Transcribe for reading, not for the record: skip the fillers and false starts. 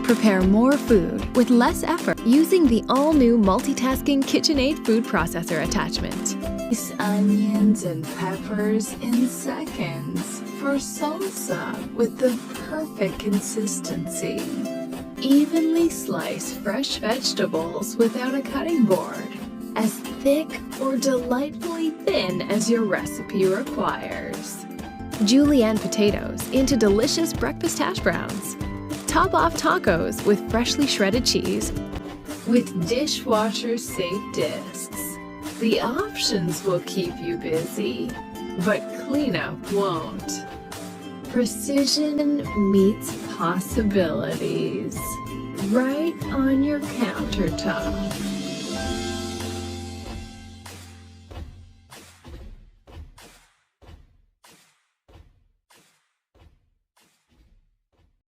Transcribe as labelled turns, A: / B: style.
A: Prepare more food with less effort using the all-new multitasking Kitchenaid food processor attachment.
B: Slice onions and peppers in seconds for salsa with the perfect consistency. Evenly slice fresh vegetables without a cutting board, as thick or delightfully thin as your recipe requires.
A: Julienne potatoes into delicious breakfast hash browns. Top off tacos with freshly shredded cheese.
B: With dishwasher-safe discs, the options will keep you busy, but cleanup won't. Precision meets possibilities right on your countertop.